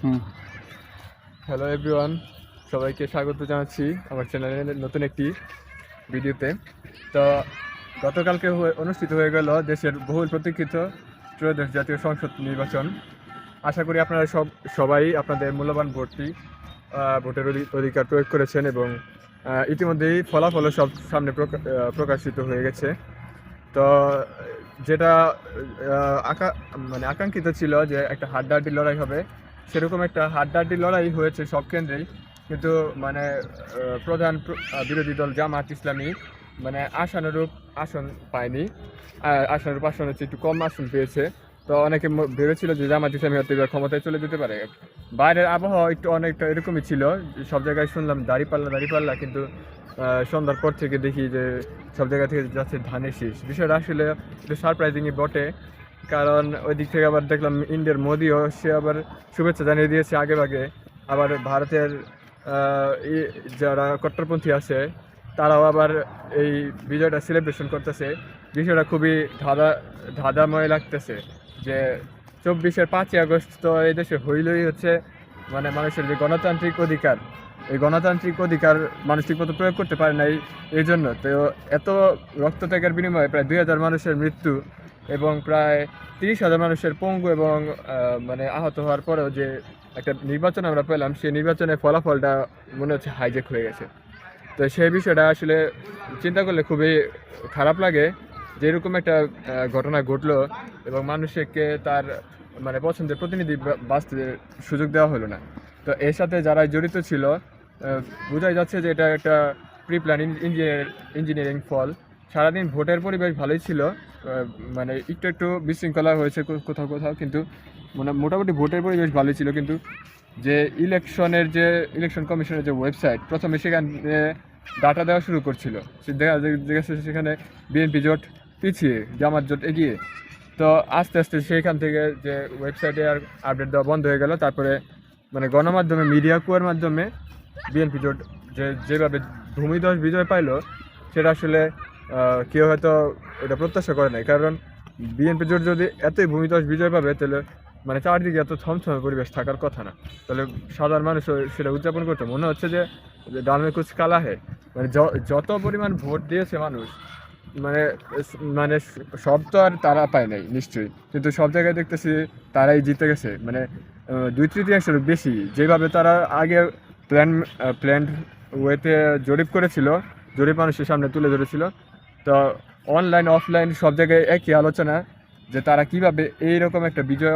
হুম। Hello everyone, সবাইকে স্বাগত জানাচ্ছি আমার চ্যানেলের নতুন একটি ভিডিওতে। তো গতকালকে অনুষ্ঠিত হয়ে গেল দেশের বহুল প্রতীক্ষিত ত্রয়োদশ জাতীয় সংসদ নির্বাচন। আশা করি আপনারা সবাই আপনাদের মূল্যবান ভোটের অধিকার প্রয়োগ করেছেন এবং ইতিমধ্যেই ফলাফলও সব সামনে প্রকাশিত হয়ে গেছে। তো যেটা মানে আকাঙ্ক্ষিত ছিল যে একটা হাড্ডাহাড্ডি লড়াই হবে, সেরকম একটা হাড্ডাহাড্ডি লড়াই হয়েছে সব কেন্দ্রেই। কিন্তু মানে প্রধান বিরোধী দল জামাত ইসলামী মানে আশানুরূপ আসন পায়নি। আশানুরূপ আসন হচ্ছে একটু কম আসন পেয়েছে। তো অনেকে ভেবেছিল যে জামাত ইসলামী হয়তো এবার ক্ষমতায় চলে যেতে পারে। বাইরের আবহাওয়া একটু অনেকটা এরকমই ছিল, সব জায়গায় শুনলাম দাঁড়িপাল্লা, কিন্তু সন্ধ্যার পর থেকে দেখি যে সব জায়গা থেকে যাচ্ছে ধানের শীষ। বিষয়টা আসলে একটু সারপ্রাইজিংই বটে, কারণ ওই দিক থেকে আবার দেখলাম ইন্ডিয়ার মোদিও সে আবার শুভেচ্ছা জানিয়ে দিয়েছে আগেভাগে। আবার ভারতের যারা কট্টরপন্থী আছে তারাও আবার এই বিজয়টা সেলিব্রেশন করতেছে। বিষয়টা খুবই ধাঁধাময় লাগতেছে যে 24-এর 5ই আগস্ট তো এই দেশে হইলই হচ্ছে মানে মানুষের যে গণতান্ত্রিক অধিকার, এই গণতান্ত্রিক অধিকার মানুষ ঠিক মতো প্রয়োগ করতে পারে নাই। এই জন্য তো এত রক্তত্যাগের বিনিময়ে প্রায় 2000 মানুষের মৃত্যু এবং প্রায় 30,000 মানুষের পঙ্গু এবং মানে আহত হওয়ার পরেও যে একটা নির্বাচন আমরা পেলাম, সেই নির্বাচনের ফলাফলটা মনে হচ্ছে হাইজ্যাক হয়ে গেছে। তো সেই বিষয়টা আসলে চিন্তা করলে খুবই খারাপ লাগে যে এরকম একটা ঘটনা ঘটলো এবং মানুষকে তার মানে পছন্দের প্রতিনিধি বাঁচতে সুযোগ দেওয়া হলো না। তো এর সাথে যারা জড়িত ছিল বোঝাই যাচ্ছে যে এটা একটা প্রি প্ল্যান ইঞ্জিনিয়ারিং ফল। সারাদিন ভোটের পরিবেশ ভালোই ছিল, মানে একটু বিশৃঙ্খলা হয়েছে কোথাও, কিন্তু মোটামুটি ভোটের পরিবেশ ভালোই ছিল। কিন্তু যে ইলেকশন কমিশনের যে ওয়েবসাইট, প্রথমে সেখানে ডাটা দেওয়া শুরু করছিল, দেখা গেছে সেখানে বিএনপি জোট পিছিয়ে, জামাত জোট এগিয়ে। তো আস্তে আস্তে সেইখান থেকে যে ওয়েবসাইটে আর আপডেট দেওয়া বন্ধ হয়ে গেল। তারপরে মানে গণমাধ্যমে, মিডিয়া কুয়ার মাধ্যমে বিএনপি জোট যেভাবে ভূমিধস বিজয় পাইলো, সেটা আসলে কেউ হয়তো এটা প্রত্যাশা করে নাই। কারণ বিএনপি জোট যদি এতই ভূমিধস বিজয় পাবে, তাহলে মানে চারদিকে এত থমথমে পরিবেশ থাকার কথা না। তাহলে সাধারণ মানুষ সেটা উদযাপন করতে মনে হচ্ছে যে ডালমে কুচ কালা হে। মানে যত পরিমাণ ভোট দিয়েছে মানুষ, মানে মানে সব তো আর তারা পায় নাই নিশ্চয়ই, কিন্তু সব জায়গায় দেখতেছি তারাই জিতে গেছে। মানে 2/3 বেশি যেভাবে তারা আগে প্ল্যান্ড ওয়েতে জরিপ করেছিল, জরিপ মানুষের সামনে তুলে ধরেছিল। তো অনলাইন অফলাইন সব জায়গায় একই আলোচনা যে তারা কিভাবে এইরকম একটা বিজয়